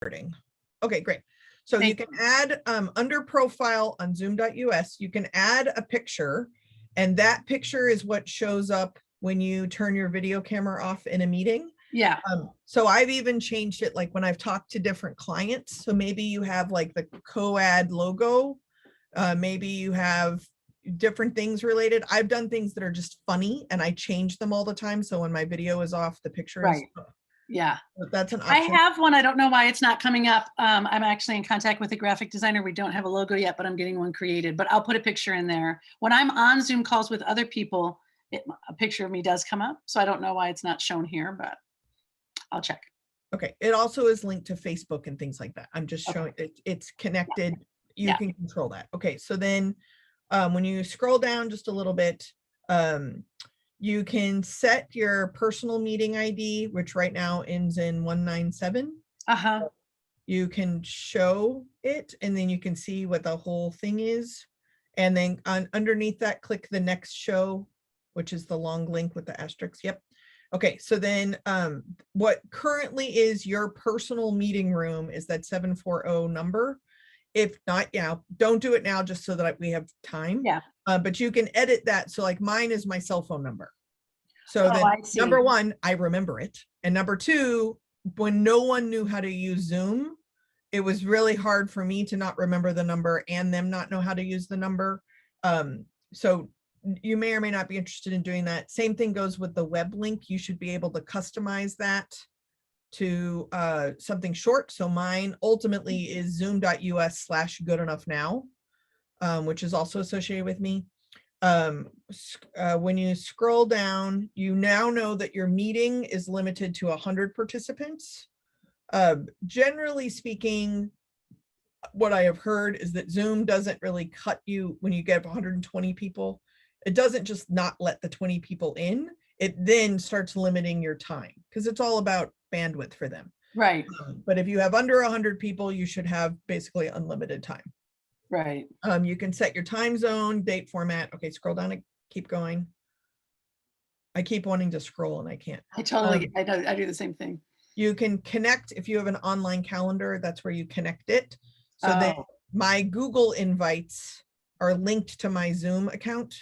recording. Okay, great. So you can add under profile on zoom.us, you can add a picture, and that picture is what shows up when you turn your video camera off in a meeting. Yeah. So I've even changed it, like when I've talked to different clients. So maybe you have like the COAD logo, maybe you have different things related. I've done things that are just funny and I change them all the time. So when my video is off, the picture is up. Yeah. But that's an I option. have one. I don't know why it's not coming up. I'm actually in contact with a graphic designer. We don't have a logo yet, but I'm getting one created. But I'll put a picture in there. When I'm on Zoom calls with other people, a picture of me does come up. So I don't know why it's not shown here, but I'll check. Okay. It also is linked to Facebook and things like that. I'm just showing it's connected. You can control that. Okay. So then when you scroll down just a little bit, you can set your personal meeting ID, which right now ends in 197. You can show it and then you can see what the whole thing is. And then underneath that, click the next show, which is the long link with the asterisk. Yep. Okay, so then what currently is your personal meeting room is that 740 number. If not, don't do it now just so that we have time. Yeah. But you can edit that. So like mine is my cell phone number. So then number one, I remember it. And number two, when no one knew how to use Zoom, it was really hard for me to not remember the number and them not know how to use the number. So you may or may not be interested in doing that. Same thing goes with the web link. You should be able to customize that to something short. So mine ultimately is zoom.us/goodenoughnow, which is also associated with me. When you scroll down, you now know that your meeting is limited to 100 participants. Generally speaking, what I have heard is that Zoom doesn't really cut you when you get 120 people. It doesn't just not let the 20 people in. It then starts limiting your time because it's all about bandwidth for them. Right. But if you have under 100 people, you should have basically unlimited time. Right. You can set your time zone, date format. Okay, scroll down and keep going. I keep wanting to scroll and I can't. I totally, I do the same thing. You can connect if you have an online calendar, that's where you connect it. So then my Google invites are linked to my Zoom account.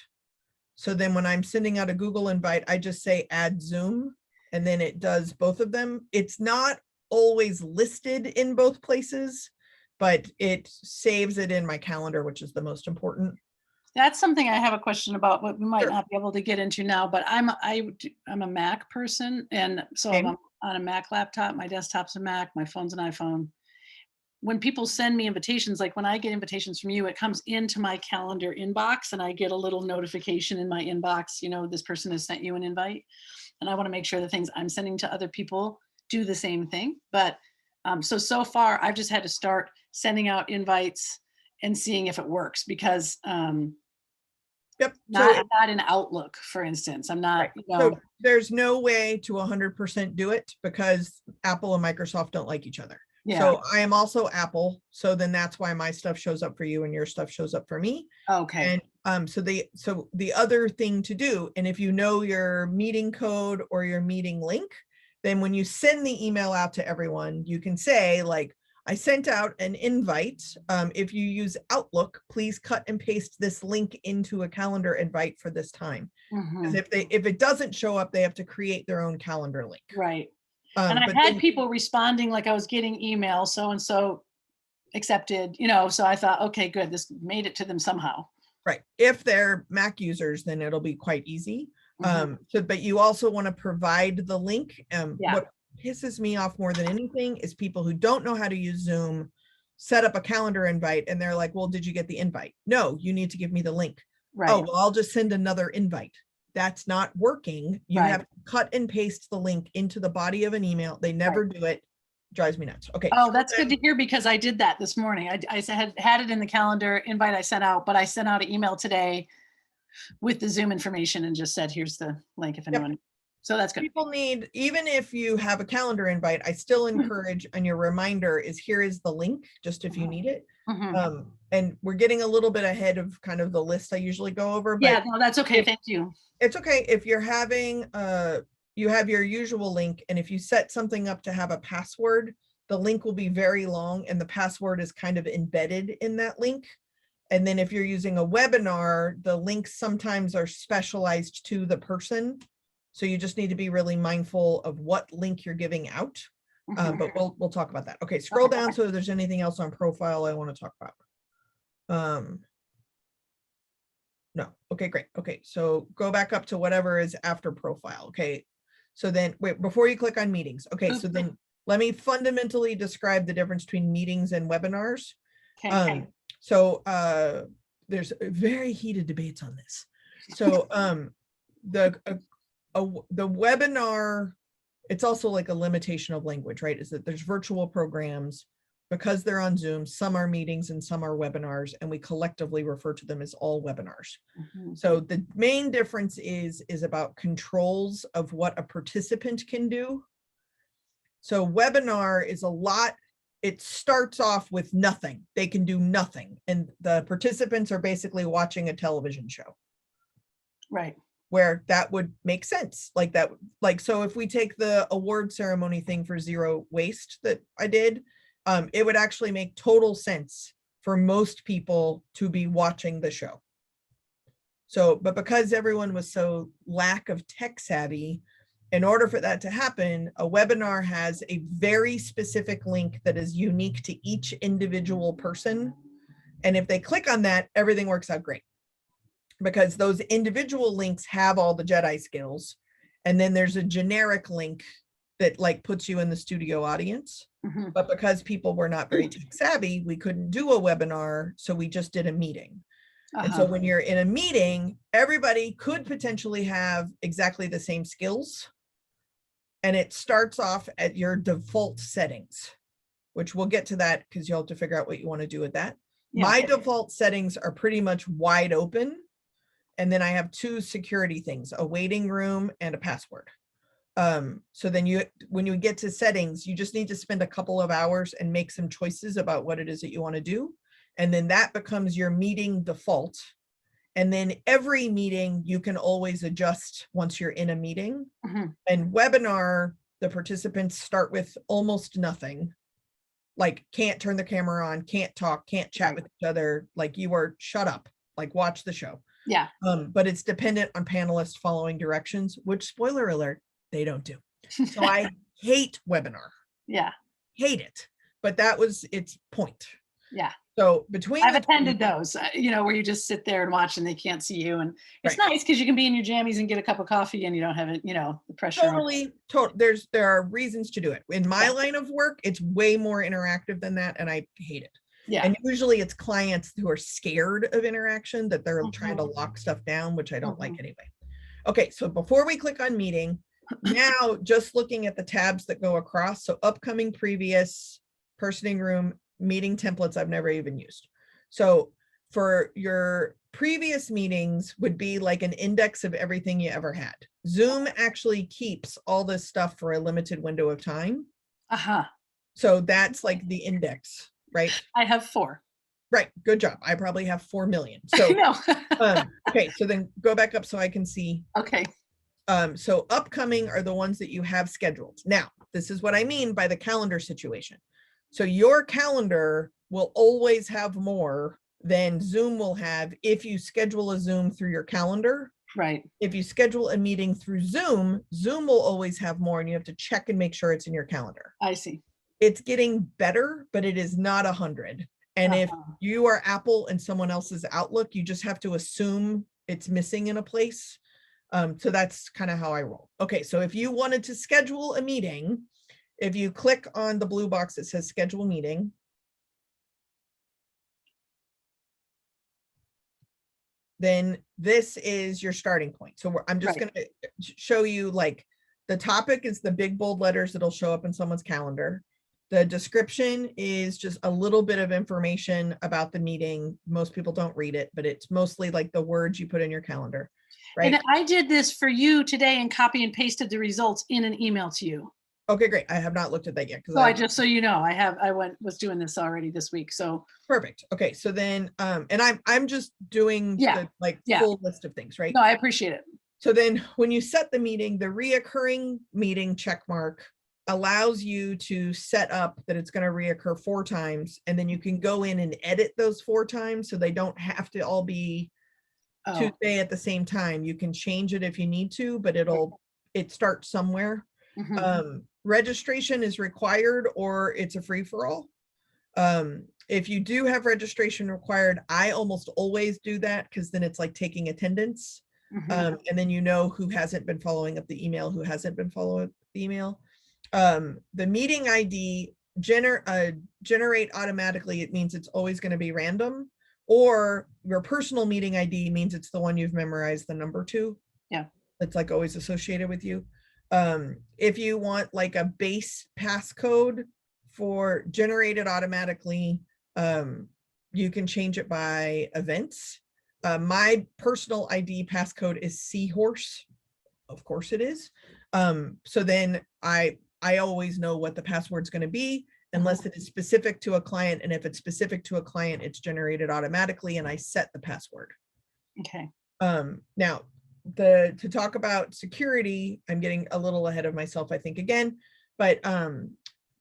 So then when I'm sending out a Google invite, I just say add Zoom and then it does both of them. It's not always listed in both places, but it saves it in my calendar, which is the most important. That's something I have a question about, but we might not be able to get into now, but I'm a Mac person. And so I'm on a Mac laptop, my desktop's a Mac, my phone's an iPhone. When people send me invitations, like when I get invitations from you, it comes into my calendar inbox and I get a little notification in my inbox, you know, this person has sent you an invite. And I want to make sure the things I'm sending to other people do the same thing. But so far I've just had to start sending out invites and seeing if it works because not in Outlook, for instance. I'm not, you know. So there's no way to 100% do it because Apple and Microsoft don't like each other. Yeah. So I am also Apple. So then that's why my stuff shows up for you and your stuff shows up for me. Okay. And so the other thing to do, and if you know your meeting code or your meeting link, then when you send the email out to everyone, you can say like, I sent out an invite. If you use Outlook, please cut and paste this link into a calendar invite for this time. Because if it doesn't show up, they have to create their own calendar link. Right. And I've had people responding like I was getting email, so-and-so accepted, you know, so I thought, okay, good, this made it to them somehow. Right. If they're Mac users, then it'll be quite easy. But you also want to provide the link. What pisses me off more than anything is people who don't know how to use Zoom, set up a calendar invite, and they're like, well, did you get the invite? No, you need to give me the link. Right. Oh, well, I'll just send another invite. That's not working. You have to cut and paste the link into the body of an email. They never do it. Drives me nuts. Okay. Oh, that's good to hear because I did that this morning. I had it in the calendar invite I sent out, but I sent out an email today with the Zoom information and just said, here's the link if anyone. So that's good. People need, even if you have a calendar invite, I still encourage, and your reminder is here is the link, just if you need it. And we're getting a little bit ahead of kind of the list I usually go over. But yeah, no, that's okay. Thank you. It's okay if you're having, you have your usual link, and if you set something up to have a password, the link will be very long and the password is kind of embedded in that link. And then if you're using a webinar, the links sometimes are specialized to the person. So you just need to be really mindful of what link you're giving out. But we'll talk about that. Okay, scroll down so if there's anything else on profile I want to talk about. No. Okay, great. Okay, so go back up to whatever is after profile. Okay, so then wait, before you click on meetings. Okay, so then let me fundamentally describe the difference between meetings and webinars. Okay. So there's very heated debates on this. So the webinar, it's also like a limitation of language, right? Is that there's virtual programs because they're on Zoom, some are meetings and some are webinars, and we collectively refer to them as all webinars. So the main difference is about controls of what a participant can do. So webinar is a lot, it starts off with nothing. They can do nothing. And the participants are basically watching a television show. Right. Where that would make sense. Like that, like, so if we take the award ceremony thing for zero waste that I did, it would actually make total sense for most people to be watching the show. So, but because everyone was so lack of tech savvy, in order for that to happen, a webinar has a very specific link that is unique to each individual person. And if they click on that, everything works out great. Because those individual links have all the Jedi skills. And then there's a generic link that like puts you in the studio audience. But because people were not very tech savvy, we couldn't do a webinar. So we just did a meeting. And so when you're in a meeting, everybody could potentially have exactly the same skills. And it starts off at your default settings, which we'll get to that because you'll have to figure out what you want to do with that. Yeah. My default settings are pretty much wide open. And then I have two security things, a waiting room and a password. So then when you get to settings, you just need to spend a couple of hours and make some choices about what it is that you want to do. And then that becomes your meeting default. And then every meeting you can always adjust once you're in a meeting. And webinar, the participants start with almost nothing. Like can't turn the camera on, can't talk, can't chat with each other. Like you are shut up, like watch the show. Yeah. But it's dependent on panelists following directions, which spoiler alert, they don't do. So I hate webinar. Yeah. Hate it. But that was its point. Yeah. So between I've attended those, you know, where you just sit there and watch and they can't see you. And it's nice because you can be in your jammies and get a cup of coffee and you don't have it, you know, the pressure. Totally. There are reasons to do it. In my line of work, it's way more interactive than that. And I hate it. Yeah. And usually it's clients who are scared of interaction that they're trying to lock stuff down, which I don't like anyway. Okay. So before we click on meeting, now just looking at the tabs that go across. So upcoming, previous, personing room, meeting templates I've never even used. So for your previous meetings would be like an index of everything you ever had. Zoom actually keeps all this stuff for a limited window of time. So that's like the index, right? I have 4. Right. Good job. I probably have 4 million. So okay. So then go back up so I can see. Okay. So upcoming are the ones that you have scheduled. Now, this is what I mean by the calendar situation. So your calendar will always have more than Zoom will have if you schedule a Zoom through your calendar. Right. If you schedule a meeting through Zoom, Zoom will always have more and you have to check and make sure it's in your calendar. I see. It's getting better, but it is not 100. And if you are Apple and someone else's Outlook, you just have to assume it's missing in a place. So that's kind of how I roll. Okay, so if you wanted to schedule a meeting, if you click on the blue box that says schedule meeting, then this is your starting point. So I'm just going to show you like the topic is the big bold letters that'll show up in someone's calendar. The description is just a little bit of information about the meeting. Most people don't read it, but it's mostly like the words you put in your calendar. Right. And I did this for you today and copy and pasted the results in an email to you. Okay, great. I have not looked at that yet. So I just, so you know, I was doing this already this week. So perfect. Okay. So then, and I'm just doing the full list of things, right? No, I appreciate it. So then when you set the meeting, the reoccurring meeting check mark allows you to set up that it's going to reoccur 4 times, and then you can go in and edit those 4 times so they don't have to all be Oh, Tuesday at the same time. You can change it if you need to, but it starts somewhere. mhm, Registration is required or it's a free-for-all. If you do have registration required, I almost always do that because then it's like taking attendance. mhm, And then you know who hasn't been following up the email, who hasn't been following up the email. The meeting ID generate automatically. It means it's always going to be random, or your personal meeting ID means it's the one you've memorized the number to. Yeah. It's like always associated with you. If you want like a base passcode for generated automatically, you can change it by events. My personal ID passcode is Seahorse. Of course it is. So then I always know what the password's going to be unless it is specific to a client. And if it's specific to a client, it's generated automatically and I set the password. okay, Now, to talk about security, I'm getting a little ahead of myself, I think, again, but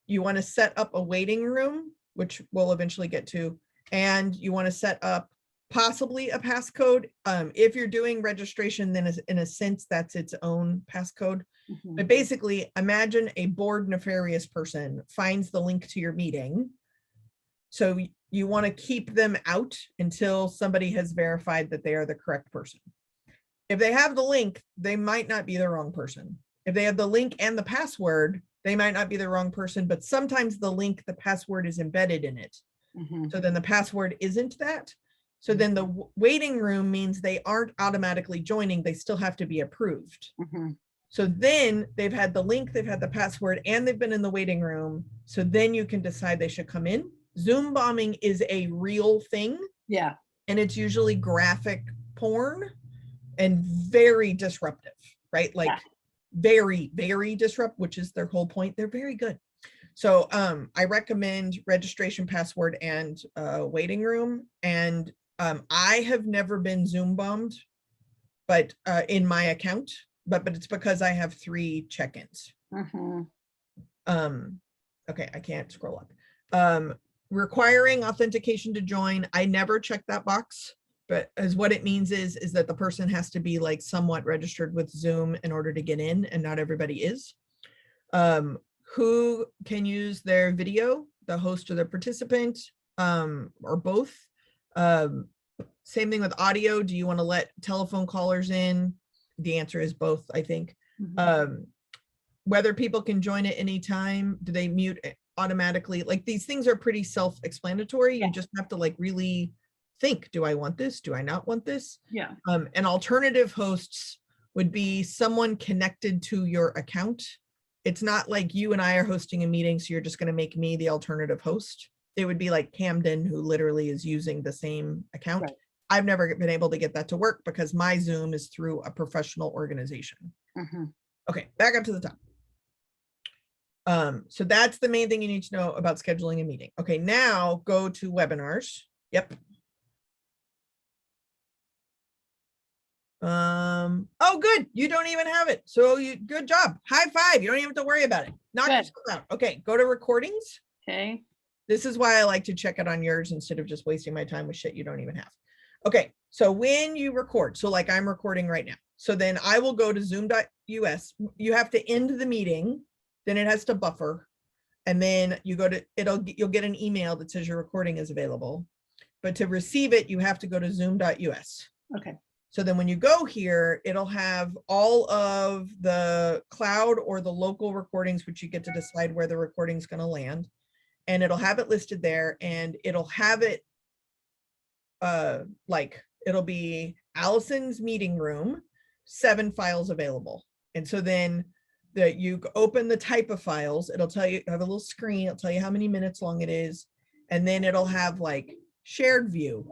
you want to set up a waiting room, which we'll eventually get to, and you want to set up possibly a passcode. If you're doing registration, then in a sense, that's its own passcode. mhm, But basically, imagine a bored nefarious person finds the link to your meeting. So you want to keep them out until somebody has verified that they are the correct person. If they have the link, they might not be the wrong person. If they have the link and the password, they might not be the wrong person, but sometimes the link, the password is embedded in it. mhm, So then the password isn't that. So then the waiting room means they aren't automatically joining. They still have to be approved. mhm. So then they've had the link, they've had the password, and they've been in the waiting room. So then you can decide they should come in. Zoom bombing is a real thing. Yeah, And it's usually graphic porn and very disruptive, right? Like Yeah. very, very disrupt, which is their whole point. They're very good. So I recommend registration, password, and waiting room. And I have never been Zoom bombed, but in my account, but it's because I have 3 check-ins. mhm, Okay, I can't scroll up. Requiring authentication to join. I never check that box, but as what it means is that the person has to be like somewhat registered with Zoom in order to get in, and not everybody is. Who can use their video, the host or the participant, or both. Same thing with audio. Do you want to let telephone callers in? The answer is both, I think. mhm. Whether people can join at any time, do they mute automatically? Like these things are pretty self-explanatory. Yeah. You just have to like really think, do I want this? Do I not want this? Yeah, And alternative hosts would be someone connected to your account. It's not like you and I are hosting a meeting, so you're just going to make me the alternative host. It would be like Camden, who literally is using the same account. Right. I've never been able to get that to work because my Zoom is through a professional organization. mhm. Okay, back up to the top. So that's the main thing you need to know about scheduling a meeting. Okay, now go to webinars. Yep. Oh, good. You don't even have it. So good job. High five. You don't even have to worry about it. Knock Good. yourself out. Okay, go to recordings. Okay, This is why I like to check it on yours instead of just wasting my time with shit you don't even have. Okay, so when you record, so like I'm recording right now. So then I will go to zoom.us. You have to end the meeting, then it has to buffer. And then you go to, you'll get an email that says your recording is available. But to receive it, you have to go to zoom.us. okay, So then when you go here, it'll have all of the cloud or the local recordings, which you get to decide where the recording is going to land. And it'll have it listed there, and it'll have it like it'll be Allison's meeting room, 7 files available. And so then you open the type of files, it'll tell you, have a little screen, it'll tell you how many minutes long it is. And then it'll have like shared view,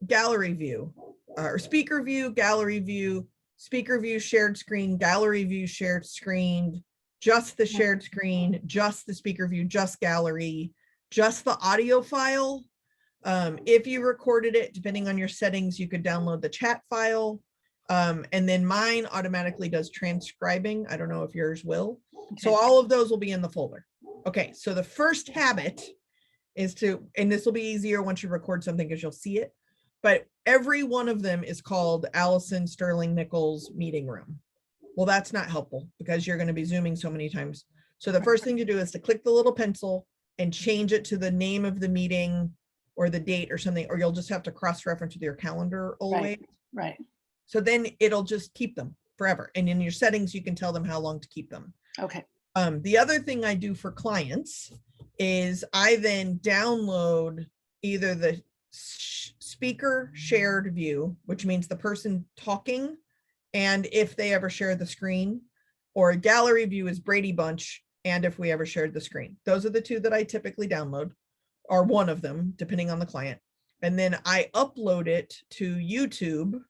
gallery view, or speaker view, gallery view, speaker view, shared screen, gallery view, shared screen, just the shared screen, just the speaker view, just gallery, just the audio file. If you recorded it, depending on your settings, you could download the chat file. And then mine automatically does transcribing. I don't know if yours will. So Okay. all of those will be in the folder. Okay, so the first habit is to, and this will be easier once you record something because you'll see it, but every one of them is called Allison Sterling Nichols meeting room. Well, that's not helpful because you're going to be Zooming so many times. So the first thing to do is to click the little pencil and change it to the name of the meeting or the date or something, or you'll just have to cross-reference with your calendar always. Right. So then it'll just keep them forever. And in your settings, you can tell them how long to keep them. Okay. The other thing I do for clients is I then download either the speaker shared view, which means the person talking, and if they ever share the screen, or gallery view is Brady Bunch, and if we ever shared the screen. Those are the two that I typically download, or one of them, depending on the client. And then I upload it to YouTube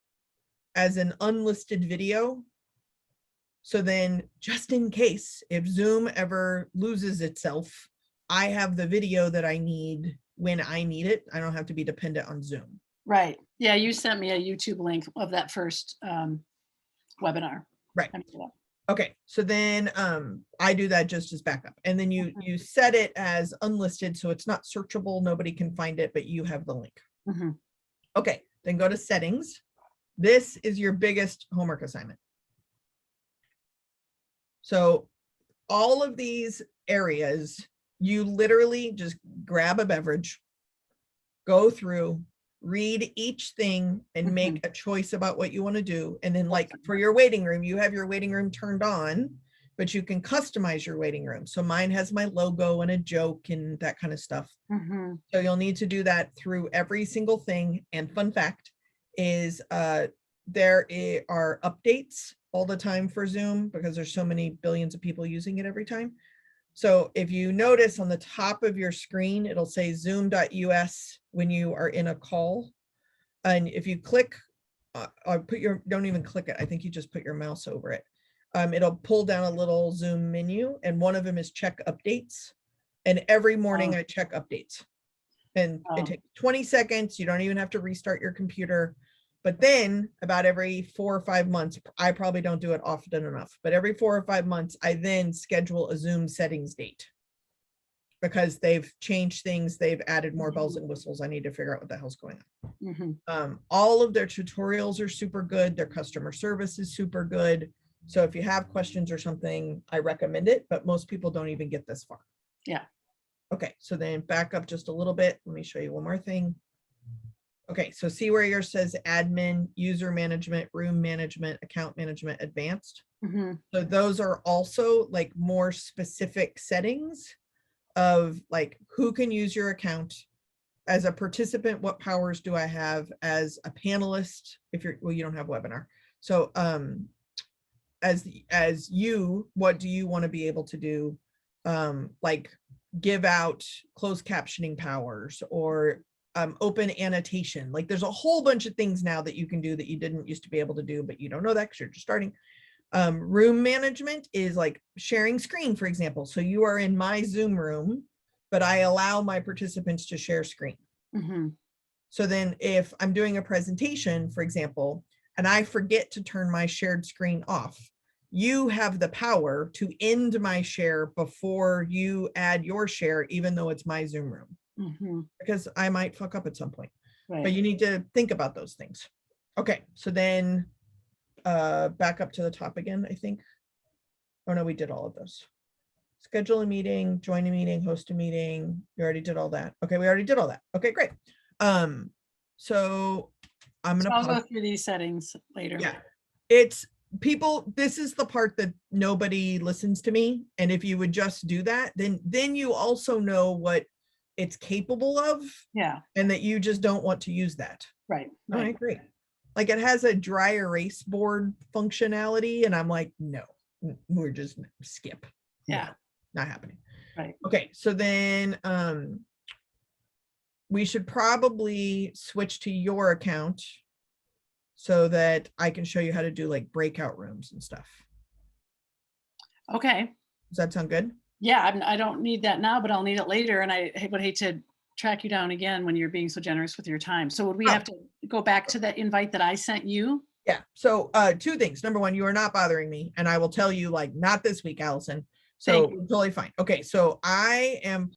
as an unlisted video. So then just in case, if Zoom ever loses itself, I have the video that I need when I need it. I don't have to be dependent on Zoom. Right. Yeah, you sent me a YouTube link of that first webinar. Right. I remember that. Okay, so then I do that just as backup. And then you set it as unlisted, so it's not searchable. Nobody can find it, but you have the link. Mhm. Okay, then go to settings. This is your biggest homework assignment. So all of these areas, you literally just grab a beverage, go through, read each thing and make a choice about what you want to do. And then like for your waiting room, you have your waiting room turned on, but you can customize your waiting room. So mine has my logo and a joke and that kind of stuff. Mhm. So you'll need to do that through every single thing. And fun fact is there are updates all the time for Zoom because there's so many billions of people using it every time. So if you notice on the top of your screen, it'll say zoom.us when you are in a call. And if you click, or don't even click it. I think you just put your mouse over it. It'll pull down a little Zoom menu and one of them is check updates. And every morning I check updates and it takes 20 seconds. You don't even have to restart your computer. But then about every 4 or 5 months, I probably don't do it often enough, but every 4 or 5 months, I then schedule a Zoom settings date because they've changed things. They've added more bells and whistles. I need to figure out what the hell's going on. All of their tutorials are super good. Their customer service is super good. So if you have questions or something, I recommend it, but most people don't even get this far. Yeah. Okay, so then back up just a little bit. Let me show you one more thing. Okay, so see where yours says admin, user management, room management, account management, advanced. So those are also like more specific settings of like who can use your account. As a participant, what powers do I have? As a panelist, if you're, well, you don't have webinar. So as you, what do you want to be able to do? Like give out closed captioning powers or open annotation. Like there's a whole bunch of things now that you can do that you didn't used to be able to do, but you don't know that because you're just starting. Room management is like sharing screen, for example. So you are in my Zoom room, but I allow my participants to share screen. So then if I'm doing a presentation, for example, and I forget to turn my shared screen off, you have the power to end my share before you add your share, even though it's my Zoom room. Because I might fuck up at some point, but you need to think about those things. Okay, so then back up to the top again, I think. Oh no, we did all of those. Schedule a meeting, join a meeting, host a meeting. We already did all that. Okay, we already did all that. Okay, great. So I'm gonna I'll go through these settings later. Yeah, it's people, this is the part that nobody listens to me. And if you would just do that, then you also know what it's capable of. Yeah. And that you just don't want to use that. Right. All right, great. Like it has a dry erase board functionality. And I'm like, no, we're just skip. Yeah. No, not happening. Right. Okay. So then we should probably switch to your account so that I can show you how to do like breakout rooms and stuff. Okay. Does that sound good? Yeah, I don't need that now, but I'll need it later. And I would hate to track you down again when you're being so generous with your time. So would we have to go back to that invite that I sent you? Yeah. So 2 things. Number 1, you are not bothering me. And I will tell you like, not this week, Allison. So you. totally fine. Okay, so I am